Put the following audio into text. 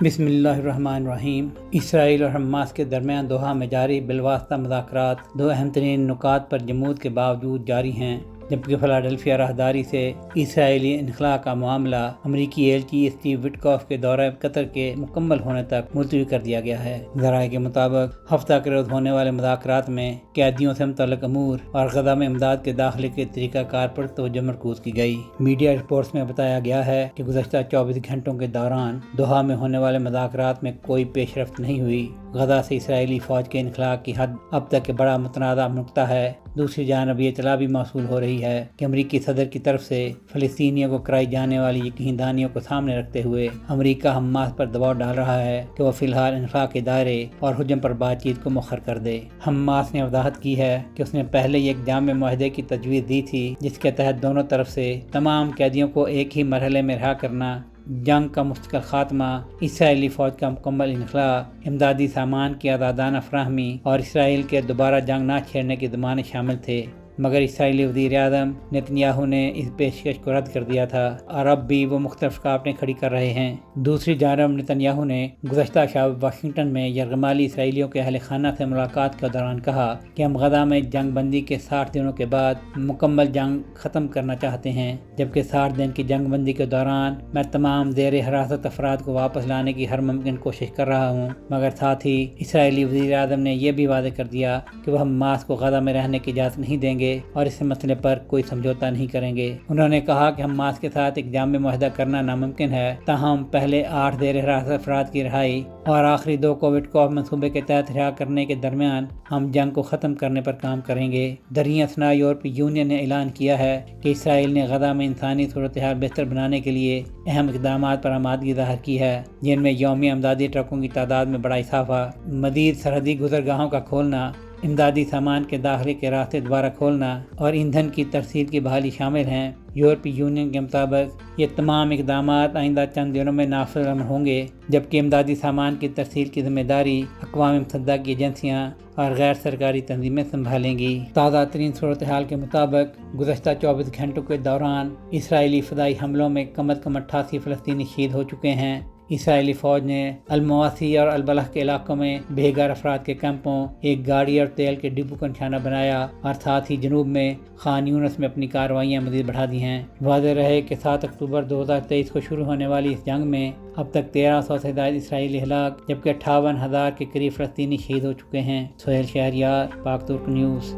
بسم اللہ الرحمن الرحیم۔ اسرائیل اور حماس کے درمیان دوحہ میں جاری بالواسطہ مذاکرات دو اہم ترین نکات پر جمود کے باوجود جاری ہیں، جبکہ فلاڈیلفیا راہداری سے اسرائیلی انخلاء کا معاملہ امریکی ایلچی اسٹیو وٹکوف کے دورہ قطر کے مکمل ہونے تک ملتوی کر دیا گیا ہے۔ ذرائع کے مطابق ہفتہ کے روز ہونے والے مذاکرات میں قیدیوں سے متعلق امور اور غزہ میں امداد کے داخلے کے طریقہ کار پر توجہ مرکوز کی گئی۔ میڈیا رپورٹس میں بتایا گیا ہے کہ گزشتہ 24 گھنٹوں کے دوران دوحہ میں ہونے والے مذاکرات میں کوئی پیش رفت نہیں ہوئی۔ غزہ سے اسرائیلی فوج کے انخلاء کی حد اب تک بڑا متنازع نکتہ ہے۔ دوسری جانب یہ اطلاع بھی موصول ہو رہی ہے کہ امریکی صدر کی طرف سے فلسطینیوں کو کرائی جانے والی یقین دہانیوں کو سامنے رکھتے ہوئے امریکہ حماس پر دباؤ ڈال رہا ہے کہ وہ فی الحال انخلاء کے دائرے اور حجم پر بات چیت کو مؤخر کر دے۔ حماس نے وضاحت کی ہے کہ اس نے پہلے ہی ایک جامع معاہدے کی تجویز دی تھی، جس کے تحت دونوں طرف سے تمام قیدیوں کو ایک ہی مرحلے میں رہا کرنا، جنگ کا مستقل خاتمہ، اسرائیلی فوج کا مکمل انخلاء، امدادی سامان کی آزادانہ فراہمی اور اسرائیل کے دوبارہ جنگ نہ چھیڑنے کے ضمانت شامل تھے، مگر اسرائیلی وزیر اعظم نتنیاہو نے اس پیشکش کو رد کر دیا تھا اور اب بھی وہ مختلف رکاوٹیں کھڑی کر رہے ہیں۔ دوسری جانب نتنیاہو نے گزشتہ شب واشنگٹن میں یرغمالی اسرائیلیوں کے اہل خانہ سے ملاقات کے دوران کہا کہ ہم غزہ میں جنگ بندی کے 60 دنوں کے بعد مکمل جنگ ختم کرنا چاہتے ہیں، جبکہ 60 دن کی جنگ بندی کے دوران میں تمام زیر حراست افراد کو واپس لانے کی ہر ممکن کوشش کر رہا ہوں، مگر ساتھ ہی اسرائیلی وزیر اعظم نے یہ بھی واضح کر دیا کہ وہ حماس کو غزہ میں رہنے کی اجازت نہیں دیں گے اور اس مسئلے پر کوئی سمجھوتا نہیں کریں گے۔ انہوں نے کہا کہ حماس کے ساتھ ایک جامع معاہدہ کرنا ناممکن ہے، تاہم پہلے 8 زیر حراست افراد کی رہائی اور آخری 2 کو وٹکوف منصوبے کے تحت رہا کرنے کے درمیان ہم جنگ کو ختم کرنے پر کام کریں گے۔ دریں اثنا یورپی یونین نے اعلان کیا ہے کہ اسرائیل نے غزہ میں انسانی صورتحال بہتر بنانے کے لیے اہم اقدامات پر آمادگی ظاہر کی ہے، جن میں یومیہ امدادی ٹرکوں کی تعداد میں بڑا اضافہ، مزید سرحدی گزرگاہوں کا کھولنا، امدادی سامان کے داخلے کے راستے دوبارہ کھولنا اور ایندھن کی ترسیل کی بحالی شامل ہیں۔ یورپی یونین کے مطابق یہ تمام اقدامات آئندہ چند دنوں میں نافذ العمل ہوں گے، جبکہ امدادی سامان کی ترسیل کی ذمہ داری اقوام متحدہ کی ایجنسیاں اور غیر سرکاری تنظیمیں سنبھالیں گی۔ تازہ ترین صورتحال کے مطابق گزشتہ 24 گھنٹوں کے دوران اسرائیلی فضائی حملوں میں کم از کم 88 فلسطینی شہید ہو چکے ہیں۔ اسرائیلی فوج نے المواسی اور البلح کے علاقوں میں بے گھر افراد کے کیمپوں، ایک گاڑی اور تیل کے ڈپو کو نشانہ بنایا اور ساتھ ہی جنوب میں خان یونس میں اپنی کارروائیاں مزید بڑھا دی ہیں۔ واضح رہے کہ 7 اکتوبر 2023 کو شروع ہونے والی اس جنگ میں اب تک 1300 سے زائد اسرائیلی ہلاک، جبکہ 58,000 کے قریب فلسطینی شہید ہو چکے ہیں۔ سہیل شہریار، پاک ترک نیوز۔